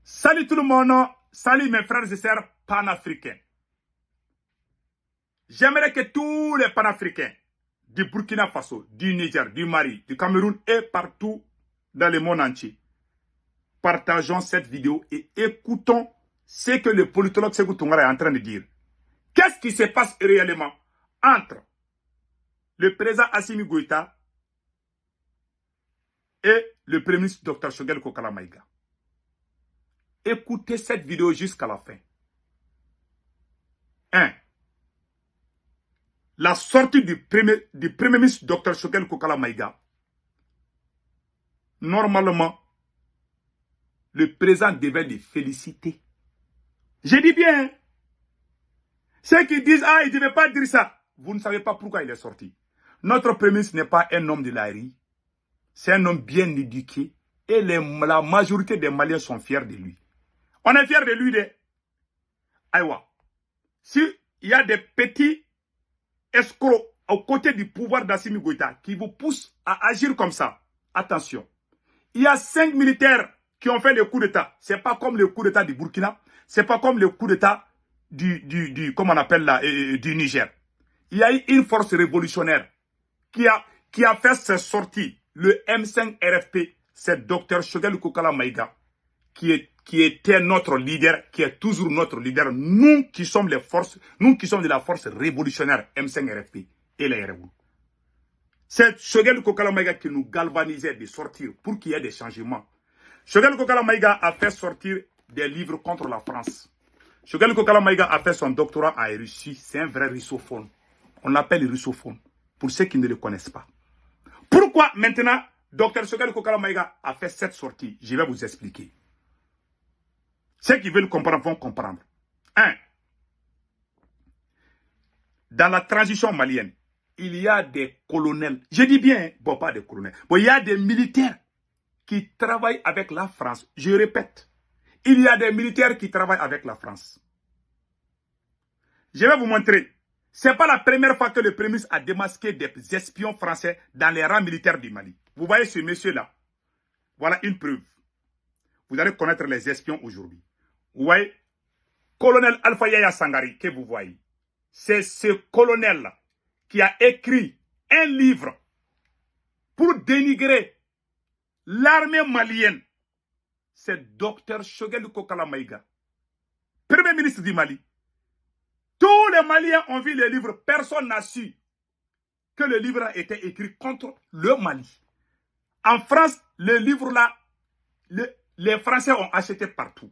Salut tout le monde, salut mes frères et sœurs panafricains. J'aimerais que tous les panafricains du Burkina Faso, du Niger, du Mali, du Cameroun et partout dans le monde entier partageons cette vidéo et écoutons ce que le politologue Sékou Toungara est en train de dire. Qu'est-ce qui se passe réellement entre le président Assimi Goïta et le premier ministre Dr Choguel Kokala Maïga? Écoutez cette vidéo jusqu'à la fin. 1. La sortie du premier ministre Dr Choguel Kokala Maïga. Normalement, le président devait les féliciter. Je dis bien. Ceux qui disent, ah, il ne devait pas dire ça. Vous ne savez pas pourquoi il est sorti. Notre premier ministre n'est pas un homme de la rue. C'est un homme bien éduqué. Et la majorité des Maliens sont fiers de lui. On est fiers de lui. Aïwa. S'il y a des petits escrocs aux côtés du pouvoir d'Assimi Goïta qui vous poussent à agir comme ça, attention. Il y a 5 militaires qui ont fait le coup d'État. Ce n'est pas comme le coup d'État du Burkina. Ce n'est pas comme le coup d'État comment on appelle là, du Niger. Il y a eu une force révolutionnaire qui a fait ses sorties. Le M5 RFP, c'est Dr Choguel Kokala Maïga, qui était notre leader, qui est toujours notre leader. Nous qui sommes de la force révolutionnaire M5 RFP et les RFP. C'est Choguel Kokala Maïga qui nous galvanisait de sortir pour qu'il y ait des changements. Choguel Kokala Maïga a fait sortir des livres contre la France. Choguel Kokala Maïga a fait son doctorat en Russie. C'est un vrai russophone. On l'appelle russophone, pour ceux qui ne le connaissent pas. Pourquoi maintenant Dr Choguel Kokala Maïga a fait cette sortie? Je vais vous expliquer. Ceux qui veulent comprendre vont comprendre. 1. Dans la transition malienne, il y a des colonels. Je dis bien, bon, pas des colonels. Bon, il y a des militaires qui travaillent avec la France. Je répète, il y a des militaires qui travaillent avec la France. Je vais vous montrer. Ce n'est pas la première fois que le Premier ministre a démasqué des espions français dans les rangs militaires du Mali. Vous voyez ce monsieur-là. Voilà une preuve. Vous allez connaître les espions aujourd'hui. Vous voyez, colonel Alpha Yaya Sangari, que vous voyez. C'est ce colonel-là qui a écrit un livre pour dénigrer l'armée malienne. C'est Dr Choguel Kokala Maïga, Premier ministre du Mali. Tous les Maliens ont vu le livre. Personne n'a su que le livre a été écrit contre le Mali. En France, le livre-là, les Français ont acheté partout.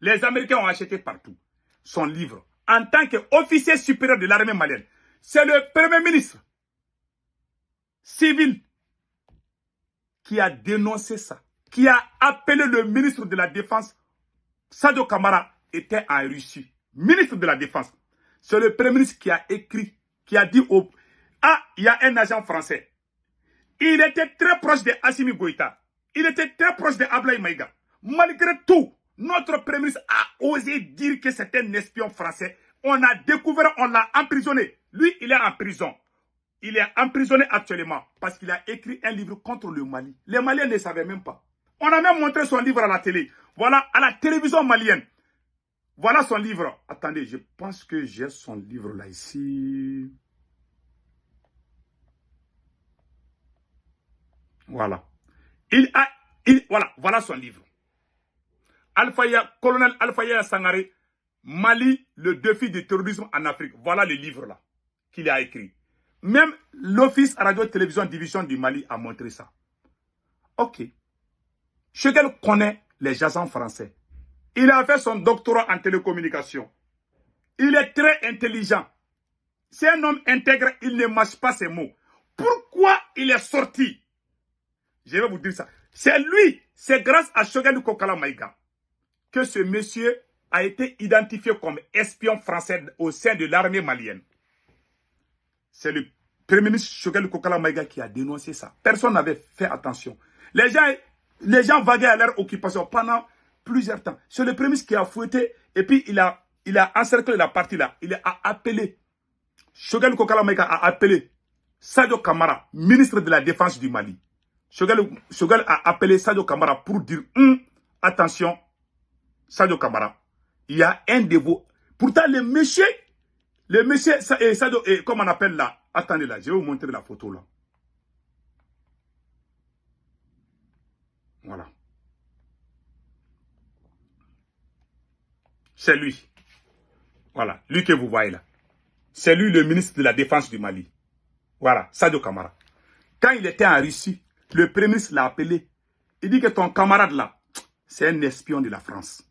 Les Américains ont acheté partout son livre. En tant qu'officier supérieur de l'armée malienne, c'est le Premier ministre civil qui a dénoncé ça, qui a appelé le ministre de la Défense. Sadio Kamara était en Russie, ministre de la Défense. C'est le Premier ministre qui a écrit, qui a dit il y a un agent français. Il était très proche de Assimi Goïta. Il était très proche de Ablaye Maïga. Malgré tout, notre Premier ministre a osé dire que c'était un espion français. On a découvert, on l'a emprisonné. Lui, il est en prison. Il est emprisonné actuellement parce qu'il a écrit un livre contre le Mali. Les Maliens ne savaient même pas. On a même montré son livre à la télé. Voilà, à la télévision malienne. Voilà son livre. Attendez, je pense que j'ai son livre là ici. Voilà. Voilà son livre. Colonel Alpha Yaya Sangari, Mali, le défi du terrorisme en Afrique. Voilà le livre là qu'il a écrit. Même l'Office radio-télévision division du Mali a montré ça. Ok. Choguel connaît les agents français. Il a fait son doctorat en télécommunication. Il est très intelligent. C'est un homme intègre, il ne mâche pas ses mots. Pourquoi il est sorti? Je vais vous dire ça. C'est lui, c'est grâce à Choguel Kokala Maïga que ce monsieur a été identifié comme espion français au sein de l'armée malienne. C'est le Premier ministre Choguel Kokala Maïga qui a dénoncé ça. Personne n'avait fait attention. Les gens vaguaient à leur occupation pendant plusieurs temps. C'est le Premier ministre qui a fouetté et puis il a encerclé la partie là. Il a appelé, Choguel Kokala Maïga a appelé Sadio Kamara, ministre de la Défense du Mali. Choguel a appelé Sadio Kamara pour dire attention, Sadio Camara, il y a un de vos... Pourtant, le monsieur, Sadio, comment on appelle là? Attendez là, je vais vous montrer la photo là. Voilà. C'est lui. Voilà, lui que vous voyez là. C'est lui le ministre de la Défense du Mali. Voilà, Sadio Camara. Quand il était en Russie, le premier ministre l'a appelé. Il dit que ton camarade là, c'est un espion de la France.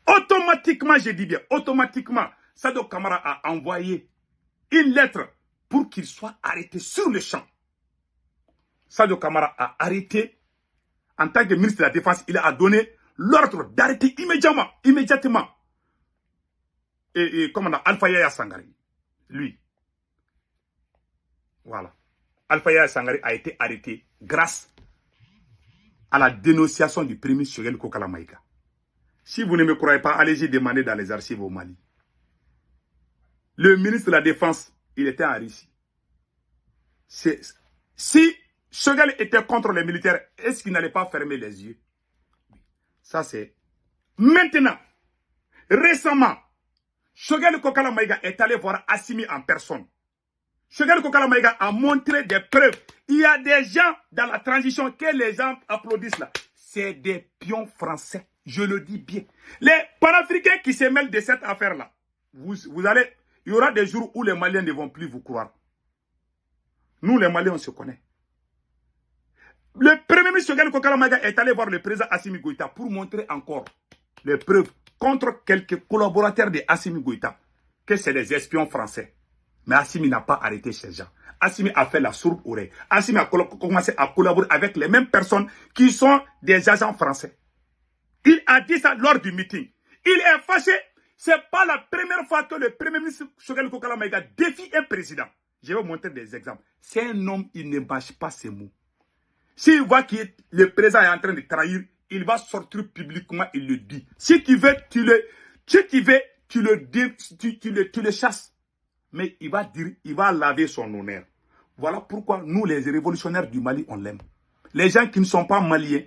Automatiquement, je dis bien, automatiquement, Sadio Camara a envoyé une lettre pour qu'il soit arrêté sur le champ. Sadio Camara a arrêté, en tant que ministre de la Défense, il a donné l'ordre d'arrêter immédiatement. Et comment on a Alpha Yaya Sangari, lui. Voilà. Alpha Yaya Sangari a été arrêté grâce à la dénonciation du premier Choguel Kokala Maïga. Si vous ne me croyez pas, allez-y demander dans les archives au Mali. Le ministre de la Défense, il était en Russie. Si Choguel était contre les militaires, est-ce qu'il n'allait pas fermer les yeux? Ça c'est... Maintenant, récemment, Choguel Kokala Maïga est allé voir Assimi en personne. Choguel Kokala Maïga a montré des preuves. Il y a des gens dans la transition que les gens applaudissent là. C'est des pions français. Je le dis bien. Les panafricains qui se mêlent de cette affaire-là, vous allez... Il y aura des jours où les Maliens ne vont plus vous croire. Nous, les Maliens, on se connaît. Le premier ministre Choguel Kokala Maïga est allé voir le président Assimi Goïta pour montrer encore les preuves contre quelques collaborateurs de Assimi Goïta que c'est des espions français. Mais Assimi n'a pas arrêté ces gens. Assimi a fait la sourde oreille. Assimi a commencé à collaborer avec les mêmes personnes qui sont des agents français. Il a dit ça lors du meeting. Il est fâché. Ce n'est pas la première fois que le premier ministre Choguel Kokala Maïga défie un président. Je vais vous montrer des exemples. C'est un homme, il ne mâche pas ses mots. S'il voit que le président est en train de trahir, il va sortir publiquement, il le dit. Si tu veux, tu le chasses. Mais il va dire, il va laver son honneur. Voilà pourquoi nous, les révolutionnaires du Mali, on l'aime. Les gens qui ne sont pas maliens,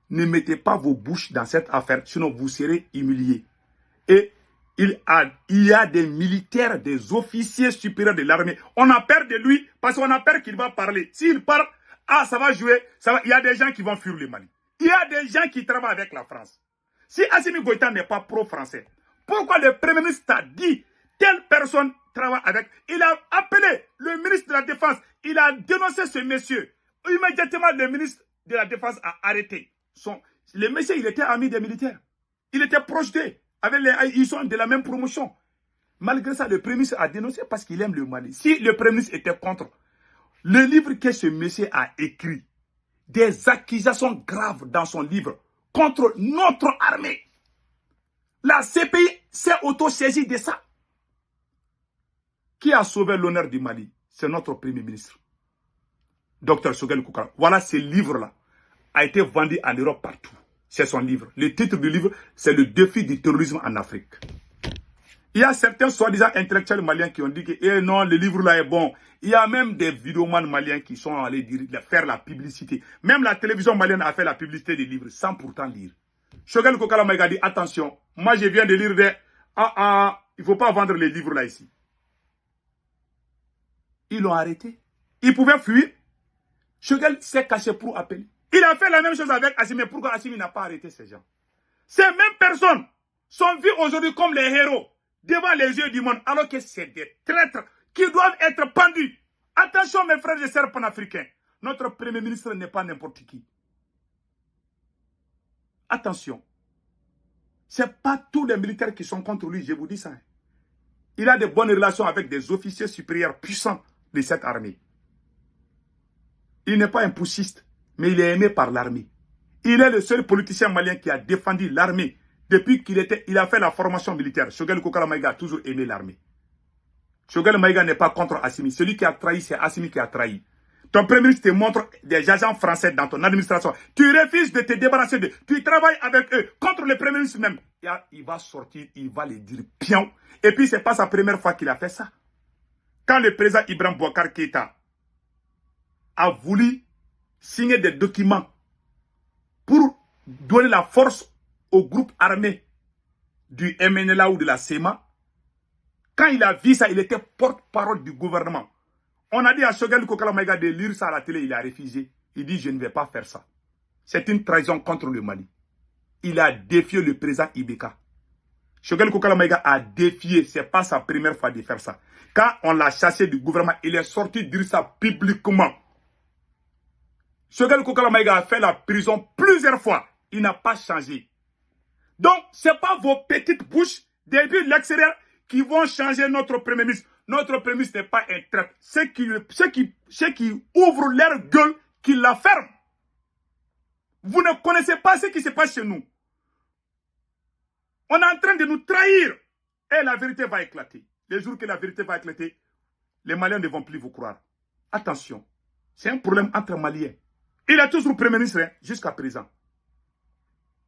ne mettez pas vos bouches dans cette affaire, sinon vous serez humiliés. Et il y a des militaires, des officiers supérieurs de l'armée. On a peur de lui parce qu'on a peur qu'il va parler. S'il parle, ça va jouer. Il y a des gens qui vont fuir le Mali. Il y a des gens qui travaillent avec la France. Si Assimi Goïta n'est pas pro-français, pourquoi le Premier ministre a dit telle personne travaille avec... Il a appelé le ministre de la Défense. Il a dénoncé ce monsieur. Immédiatement, le ministre de la Défense a arrêté. Le monsieur, il était ami des militaires. Il était proche d'eux. Ils sont de la même promotion. Malgré ça, le Premier ministre a dénoncé parce qu'il aime le Mali. Si le Premier ministre était contre, le livre que ce monsieur a écrit, des accusations graves dans son livre contre notre armée. La CPI s'est auto-saisie de ça. Qui a sauvé l'honneur du Mali? C'est notre Premier ministre, Dr Choguel Kokala. Voilà, ce livre-là a été vendu en Europe partout. C'est son livre. Le titre du livre, c'est Le défi du terrorisme en Afrique. Il y a certains soi-disant intellectuels maliens qui ont dit que non, le livre-là est bon. Il y a même des vidéomans maliens qui sont allés faire la publicité. Même la télévision malienne a fait la publicité des livres sans pourtant lire. Choguel Kokala Maïga dit, attention, moi je viens de lire des... il ne faut pas vendre les livres là ici. Ils l'ont arrêté. Il pouvait fuir. Choguel s'est caché pour appeler. Il a fait la même chose avec Assimi. Pourquoi Assimi n'a pas arrêté ces gens? Ces mêmes personnes sont vues aujourd'hui comme les héros devant les yeux du monde, alors que c'est des traîtres qui doivent être pendus. Attention mes frères et sœurs panafricains. Notre Premier ministre n'est pas n'importe qui. Attention. Ce n'est pas tous les militaires qui sont contre lui, je vous dis ça. Il a de bonnes relations avec des officiers supérieurs puissants de cette armée. Il n'est pas un poussiste, mais il est aimé par l'armée. Il est le seul politicien malien qui a défendu l'armée depuis qu'il a fait la formation militaire. Choguel Kokala Maïga a toujours aimé l'armée. Choguel Maïga n'est pas contre Assimi. Celui qui a trahi, c'est Assimi qui a trahi. Ton premier ministre te montre des agents français dans ton administration. Tu refuses de te débarrasser d'eux. Tu travailles avec eux contre le premier ministre même. Il va sortir, il va les dire pion. Et puis, ce n'est pas sa première fois qu'il a fait ça. Quand le président Ibrahim Boubacar Keïta a voulu signer des documents pour donner la force au groupe armé du MNLA ou de la SEMA. Quand il a vu ça, il était porte-parole du gouvernement. On a dit à Choguel Kokala Maïga de lire ça à la télé, il a refusé. Il dit, je ne vais pas faire ça. C'est une trahison contre le Mali. Il a défié le président Ibeka. Choguel Kokala Maïga a défié, ce n'est pas sa première fois de faire ça. Quand on l'a chassé du gouvernement, il est sorti dire ça publiquement. Choguel Kokala Maïga a fait la prison plusieurs fois. Il n'a pas changé. Donc, ce n'est pas vos petites bouches depuis l'extérieur qui vont changer notre Premier ministre. Notre Premier ministre n'est pas un traître. Ceux qui ouvrent leur gueule, qui la ferment. Vous ne connaissez pas ce qui se passe chez nous. On est en train de nous trahir. Et la vérité va éclater. Les jours que la vérité va éclater, les Maliens ne vont plus vous croire. Attention, c'est un problème entre Maliens. Il est toujours Premier ministre hein, jusqu'à présent.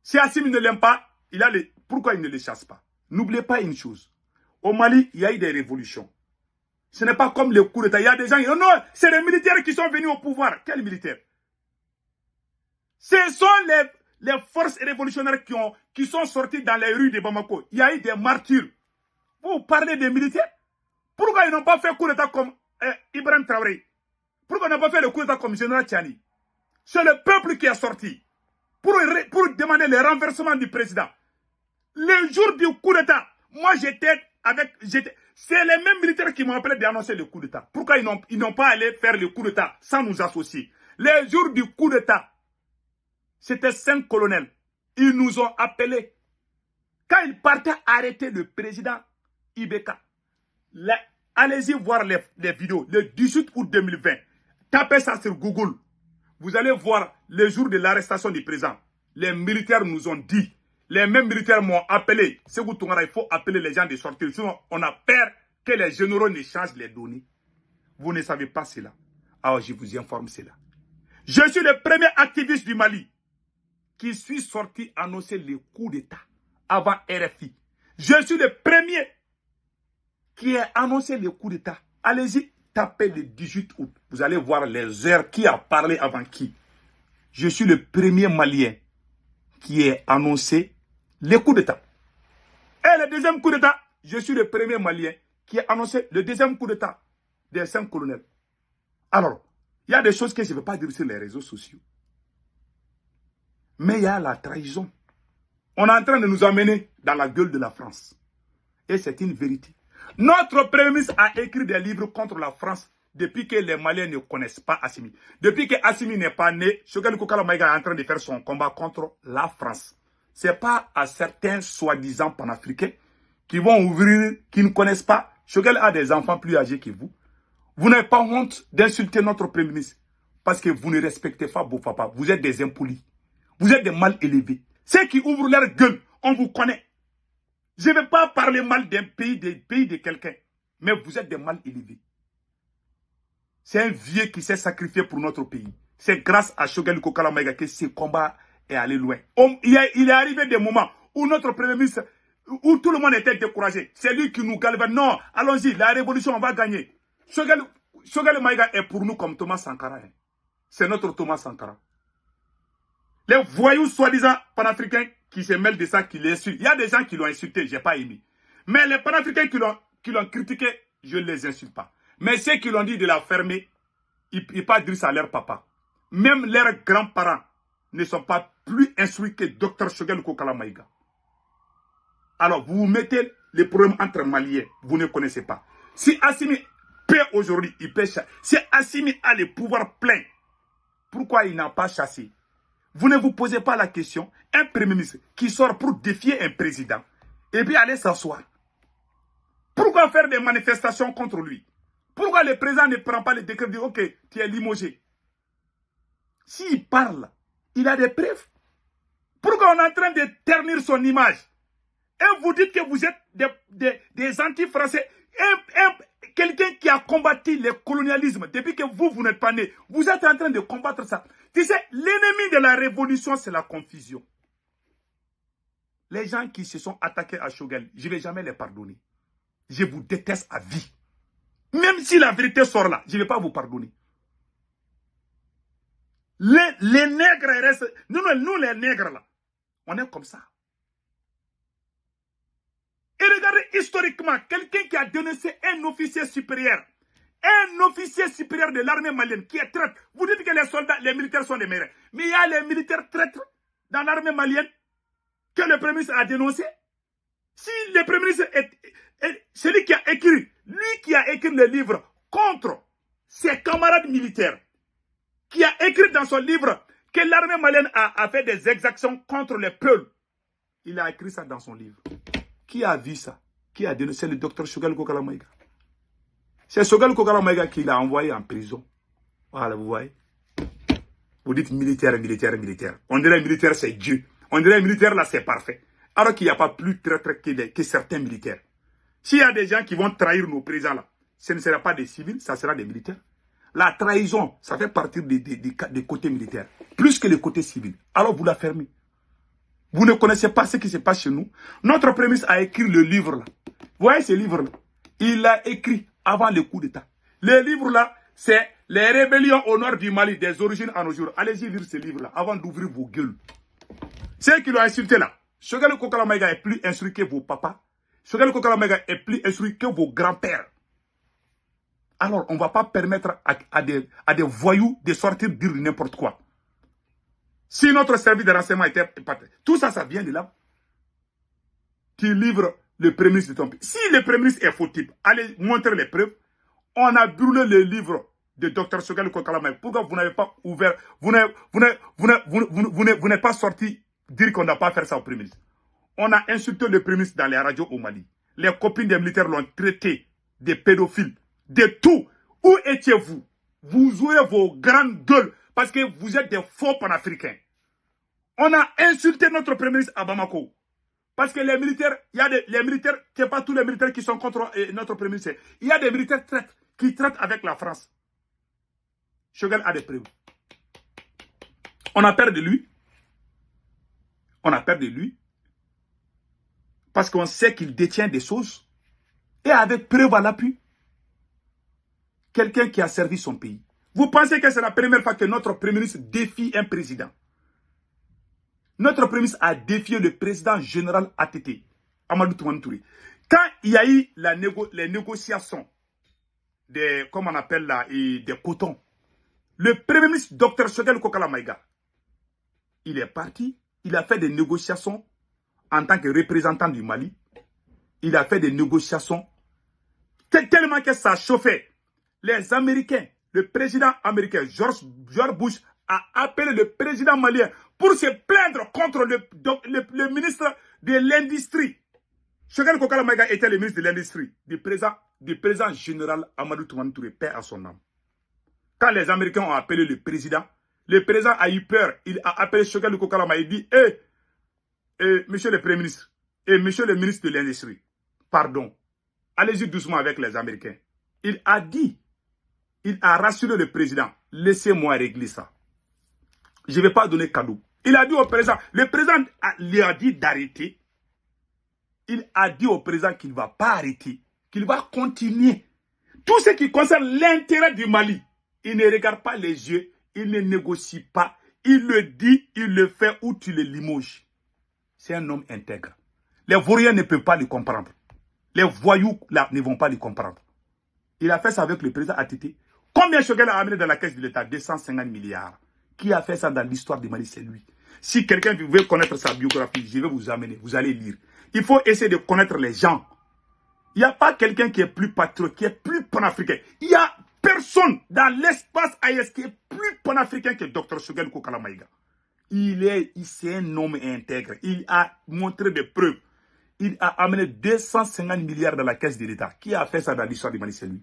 Si Assimi ne l'aime pas, pourquoi il ne le chasse pas? N'oubliez pas une chose. Au Mali, il y a eu des révolutions. Ce n'est pas comme les coups d'État. Il y a des gens qui disent non, c'est les militaires qui sont venus au pouvoir. Quels militaires? Ce sont les forces révolutionnaires qui sont sorties dans les rues de Bamako. Il y a eu des martyrs. Vous parlez des militaires? Pourquoi ils n'ont pas fait coup d'État comme Ibrahim Traoré? Pourquoi ils n'ont pas fait le coup d'État comme Général Tchani? C'est le peuple qui est sorti pour demander le renversement du président. Le jour du coup d'État, moi j'étais avec... C'est les mêmes militaires qui m'ont appelé d'annoncer le coup d'État. Pourquoi ils n'ont pas allé faire le coup d'État sans nous associer? Les jours du coup d'État, c'était 5 colonels. Ils nous ont appelés. Quand ils partaient arrêter le président Ibeka, allez-y voir les vidéos. Le 18 août 2020, tapez ça sur Google. Vous allez voir le jour de l'arrestation du président. Les militaires nous ont dit, les mêmes militaires m'ont appelé. Ségou Toungara, il faut appeler les gens de sortir. Sinon, on a peur que les généraux ne changent les données. Vous ne savez pas cela. Alors, je vous informe cela. Je suis le premier activiste du Mali qui suis sorti annoncer le coup d'État avant RFI. Je suis le premier qui a annoncé le coup d'État. Allez-y, tapez le 18 août. Vous allez voir les heures qui a parlé avant qui. Je suis le premier Malien qui a annoncé le coup d'État. Et le deuxième coup d'État, je suis le premier Malien qui a annoncé le deuxième coup d'État des 5 colonels. Alors, il y a des choses que je ne vais pas dire sur les réseaux sociaux. Mais il y a la trahison. On est en train de nous emmener dans la gueule de la France. Et c'est une vérité. Notre Premier ministre a écrit des livres contre la France depuis que les Maliens ne connaissent pas Assimi. Depuis que Assimi n'est pas né, Choguel Kokala Maïga est en train de faire son combat contre la France. Ce n'est pas à certains soi-disant panafricains qui vont ouvrir, qui ne connaissent pas. Choguel a des enfants plus âgés que vous. Vous n'avez pas honte d'insulter notre Premier ministre parce que vous ne respectez pas vos papas. Vous êtes des impolis. Vous êtes des mal élevés. Ceux qui ouvrent leur gueule, on vous connaît. Je ne vais pas parler mal d'un pays, de quelqu'un. Mais vous êtes des mal élevés. C'est un vieux qui s'est sacrifié pour notre pays. C'est grâce à Choguel Kokala Maïga que ce combat est allé loin. Il est arrivé des moments où notre Premier ministre, où tout le monde était découragé. C'est lui qui nous galvanise. Non, allons-y, la révolution, on va gagner. Choguel Maïga est pour nous comme Thomas Sankara. C'est notre Thomas Sankara. Les voyous soi-disant panafricains qui se mêlent de ça, qui l'insultent. Il y a des gens qui l'ont insulté, je n'ai pas aimé. Mais les panafricains qui l'ont critiqué, je ne les insulte pas. Mais ceux qui l'ont dit de la fermer, ils pas dire ça à leur papa. Même leurs grands-parents ne sont pas plus instruits que Dr Choguel Kokala Maïga. Alors, vous vous mettez les problèmes entre Maliens, vous ne connaissez pas. Si Assimi paie aujourd'hui, il paie chasser. Si Assimi a le pouvoir plein, pourquoi il n'a pas chassé? Vous ne vous posez pas la question. Un Premier ministre qui sort pour défier un président et puis aller s'asseoir. Pourquoi faire des manifestations contre lui? Pourquoi le président ne prend pas le décret de dire ok, tu es limogé? S'il parle, il a des preuves. Pourquoi on est en train de ternir son image? Et vous dites que vous êtes des anti-français. Quelqu'un qui a combattu le colonialisme depuis que vous n'êtes pas né. Vous êtes en train de combattre ça. Tu sais, l'ennemi de la révolution, c'est la confusion. Les gens qui se sont attaqués à Choguel, je ne vais jamais les pardonner. Je vous déteste à vie. Même si la vérité sort là, je ne vais pas vous pardonner. Les nègres restent... Nous, les nègres là, on est comme ça. historiquement, quelqu'un qui a dénoncé un officier supérieur de l'armée malienne qui est traître. Vous dites que les soldats, les militaires sont des meilleurs. Mais il y a les militaires traîtres dans l'armée malienne que le Premier ministre a dénoncé. Si le Premier ministre est celui qui a écrit, lui qui a écrit le livre contre ses camarades militaires, qui a écrit dans son livre que l'armée malienne a fait des exactions contre les peuples. Il a écrit ça dans son livre. Qui a vu ça? Qui a dénoncé? Le docteur Choguel Kokala Maïga. C'est Choguel Kokala Maïga qui l'a envoyé en prison. Voilà, vous voyez. Vous dites militaire, militaire, militaire. On dirait militaire, c'est Dieu. On dirait militaire, là, c'est parfait. Alors qu'il n'y a pas plus traître que certains militaires. S'il y a des gens qui vont trahir nos présidents, là, ce ne sera pas des civils, ça sera des militaires. La trahison, ça fait partie des côtés militaires, plus que les côtés civils. Alors vous la fermez. Vous ne connaissez pas ce qui se passe chez nous. Notre Premier ministre a écrit le livre là. Vous voyez ce livre-là? Il l'a écrit avant le coup d'État. Le livre-là, c'est les rébellions au nord du Mali, des origines à nos jours. Allez-y lire ce livre-là avant d'ouvrir vos gueules. Ceux qui l'ont insulté là, Choguel Kokala Maïga est plus instruit que vos papas. Choguel Kokala Maïga est plus instruit que vos grands-pères. Alors, on ne va pas permettre à des voyous de sortir dire n'importe quoi. Si notre service de renseignement était... Tout ça, ça vient de là. Tu livres le Premier ministre de ton pays. Si le Premier ministre est fautif, allez montrer les preuves. On a brûlé le livre de Dr Choguel Kokala Maïga. Pourquoi vous n'avez pas ouvert... Vous n'êtes pas sorti dire qu'on n'a pas fait ça au Premier ministre. On a insulté le Premier ministre dans les radios au Mali. Les copines des militaires l'ont traité de pédophiles. De tout. Où étiez-vous? Vous jouez vos grandes gueules parce que vous êtes des faux panafricains. On a insulté notre Premier ministre à Bamako. Parce que les militaires, il y a les militaires, c'est pas tous les militaires qui sont contre notre Premier ministre. Il y a des militaires qui traitent avec la France. Choguel a des preuves. On a peur de lui. On a peur de lui. Parce qu'on sait qu'il détient des choses. Et avec preuve à l'appui. Quelqu'un qui a servi son pays. Vous pensez que c'est la première fois que notre Premier ministre défie un président? Notre Premier ministre a défié le président général ATT, Amadou Toumani Touré. Quand il y a eu les négociations des, comment on appelle là, des cotons, le Premier ministre Dr Choguel Kokala Maïga, il est parti, il a fait des négociations en tant que représentant du Mali. Il a fait des négociations tellement que ça chauffait. Les Américains, le président américain George Bush a appelé le président malien pour se plaindre contre le ministre de l'Industrie. Choguel Kokala Maïga était le ministre de l'Industrie du président général Amadou Toumani Touré, paix à son âme. Quand les Américains ont appelé le président a eu peur. Il a appelé Choguel Kokala Maïga. Il dit, monsieur le Premier ministre et monsieur le ministre de l'Industrie, pardon, allez-y doucement avec les Américains. Il a rassuré le président, laissez-moi régler ça. Je ne vais pas donner cadeau. Il a dit au président, le président lui a dit d'arrêter. Il a dit au président qu'il ne va pas arrêter, qu'il va continuer. Tout ce qui concerne l'intérêt du Mali, il ne regarde pas les yeux, il ne négocie pas. Il le dit, il le fait ou tu le limoges. C'est un homme intègre. Les vauriens ne peuvent pas le comprendre. Les voyous là ne vont pas le comprendre. Il a fait ça avec le président ATT. Combien Choguel a amené dans la caisse de l'État? 250 milliards. Qui a fait ça dans l'histoire du Mali? C'est lui. Si quelqu'un veut connaître sa biographie, je vais vous amener. Vous allez lire. Il faut essayer de connaître les gens. Il n'y a pas quelqu'un qui est plus patriote, qui est plus panafricain. Il n'y a personne dans l'espace AES qui est plus panafricain que Dr Choguel Kokala Maïga. C'est un homme intègre. Il a montré des preuves. Il a amené 250 milliards dans la caisse de l'État. Qui a fait ça dans l'histoire du Mali? C'est lui.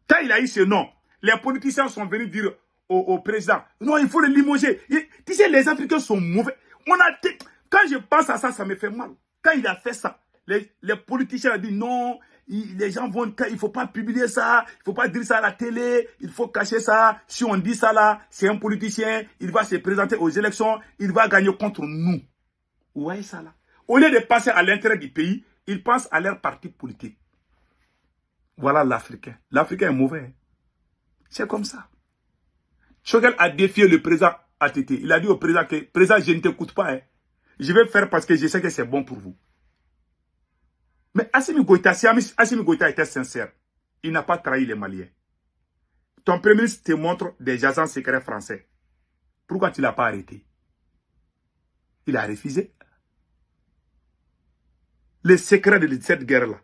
Quand il a eu ce nom, les politiciens sont venus dire au président, non, il faut le limoger. Tu sais, les Africains sont mauvais. Quand je pense à ça, ça me fait mal. Quand il a fait ça, les politiciens ont dit non, les gens vont, il ne faut pas publier ça, il ne faut pas dire ça à la télé, il faut cacher ça. Si on dit ça là, c'est un politicien, il va se présenter aux élections, il va gagner contre nous. Vous voyez ça là? Au lieu de passer à l'intérêt du pays, ils pensent à leur parti politique. Voilà l'Africain. L'Africain est mauvais. C'est comme ça. Choguel a défié le président ATT. Il a dit au président que, président, je ne t'écoute pas. Je vais faire parce que je sais que c'est bon pour vous. Mais Assimi Goïta, si Assimi Goïta était sincère, il n'a pas trahi les Maliens. Ton premier ministre te montre des agents secrets français. Pourquoi tu ne l'as pas arrêté? Il a refusé. Les secrets de cette guerre-là.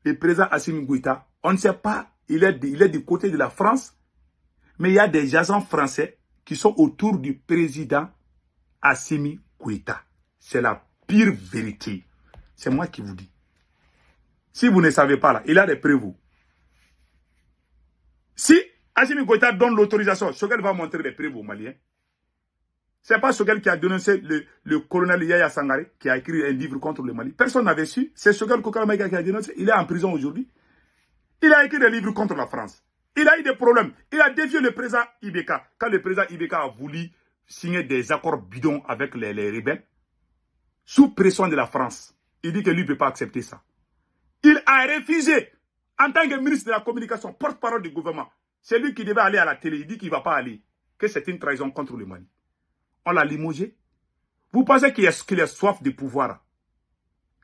Le président Assimi Goïta, on ne sait pas, il est du côté de la France, mais il y a des agents français qui sont autour du président Assimi Goïta. C'est la pire vérité. C'est moi qui vous dis. Si vous ne savez pas là, il a des preuves. Si Assimi Goïta donne l'autorisation, Choguel va montrer des preuves aux Maliens. Ce n'est pas Choguel qui a dénoncé le colonel Yaya Sangaré, qui a écrit un livre contre le Mali. Personne n'avait su. C'est Choguel Kokalamaïga qui a dénoncé. Il est en prison aujourd'hui. Il a écrit des livres contre la France. Il a eu des problèmes. Il a défié le président Ibeka. Quand le président Ibeka a voulu signer des accords bidons avec les rebelles, sous pression de la France, il dit que lui ne peut pas accepter ça. Il a refusé, en tant que ministre de la Communication, porte-parole du gouvernement. C'est lui qui devait aller à la télé. Il dit qu'il ne va pas aller. Que c'est une trahison contre le Mali. On l'a limogé. Vous pensez qu'il est soif de pouvoir?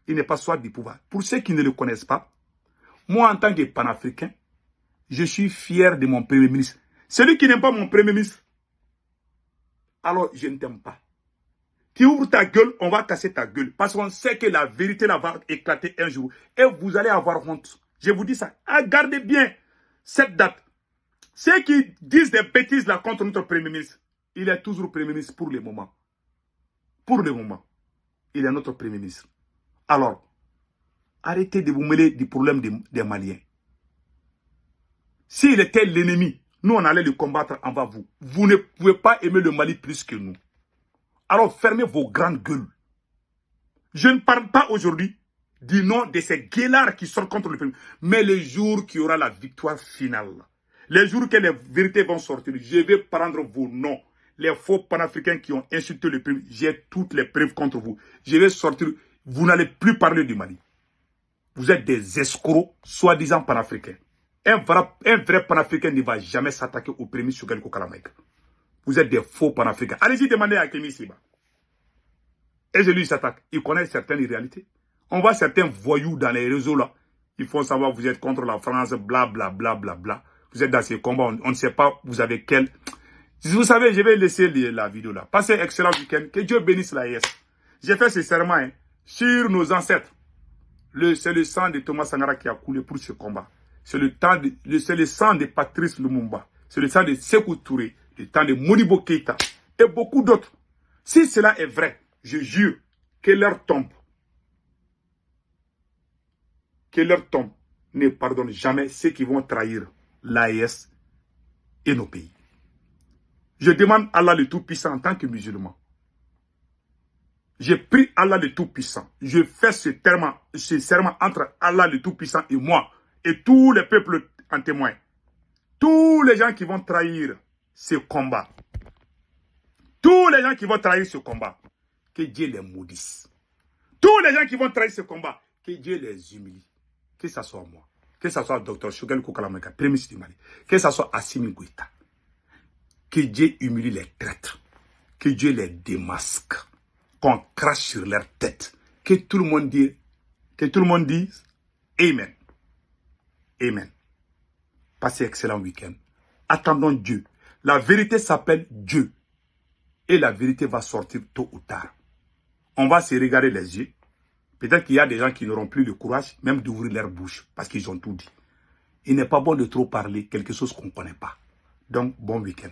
Il n'est pas soif de pouvoir. Pour ceux qui ne le connaissent pas, moi, en tant que panafricain, je suis fier de mon premier ministre. Celui qui n'aime pas mon premier ministre, alors je ne t'aime pas. Tu ouvres ta gueule, on va casser ta gueule. Parce qu'on sait que la vérité là va éclater un jour. Et vous allez avoir honte. Je vous dis ça. Gardez bien cette date. Ceux qui disent des bêtises là contre notre premier ministre, il est toujours premier ministre pour le moment. Pour le moment. Il est notre premier ministre. Alors, arrêtez de vous mêler du problème des Maliens. S'il était l'ennemi, nous on allait le combattre envers vous. Vous ne pouvez pas aimer le Mali plus que nous. Alors fermez vos grandes gueules. Je ne parle pas aujourd'hui du nom de ces guélards qui sortent contre le pays. Mais le jour qu'il y aura la victoire finale, les jours que les vérités vont sortir, je vais prendre vos noms. Les faux panafricains qui ont insulté le pays, j'ai toutes les preuves contre vous. Je vais sortir, vous n'allez plus parler du Mali. Vous êtes des escrocs, soi-disant panafricains. Un vrai panafricain ne va jamais s'attaquer au premier Choguel Kokalamaïga. Vous êtes des faux panafricains. Allez-y demander à Kémy Siba. Et je lui s'attaque. Il connaît certaines réalités. On voit certains voyous dans les réseaux là. Ils font savoir que vous êtes contre la France, bla bla bla bla bla. Vous êtes dans ces combats, on ne sait pas vous avez quel... Vous savez, je vais laisser la vidéo là. Passez un excellent week-end. Que Dieu bénisse la IS. J'ai fait ce serment sur nos ancêtres. C'est le sang de Thomas Sankara qui a coulé pour ce combat. C'est le sang de Patrice Lumumba. C'est le sang de Sékou Touré. Le temps de Modibo Keïta. Et beaucoup d'autres. Si cela est vrai, je jure que leur tombe ne pardonne jamais ceux qui vont trahir l'AES et nos pays. Je demande à Allah le Tout-Puissant en tant que musulman. J'ai pris Allah le Tout-Puissant. Je fais ce serment entre Allah le Tout-Puissant et moi. Et tous les peuples en témoin. Tous les gens qui vont trahir ce combat. Tous les gens qui vont trahir ce combat. Que Dieu les maudisse. Tous les gens qui vont trahir ce combat. Que Dieu les humilie. Que ce soit moi. Que ce soit Dr. Choguel Kokalamaïga, premier ministre du Mali. Que ce soit Assimi Goïta. Que Dieu humilie les traîtres. Que Dieu les démasque. Qu'on crache sur leur tête. Que tout le monde dise Amen. Amen. Passez un excellent week-end. Attendons Dieu. La vérité s'appelle Dieu. Et la vérité va sortir tôt ou tard. On va se regarder les yeux. Peut-être qu'il y a des gens qui n'auront plus le courage même d'ouvrir leur bouche parce qu'ils ont tout dit. Il n'est pas bon de trop parler quelque chose qu'on ne connaît pas. Donc, bon week-end.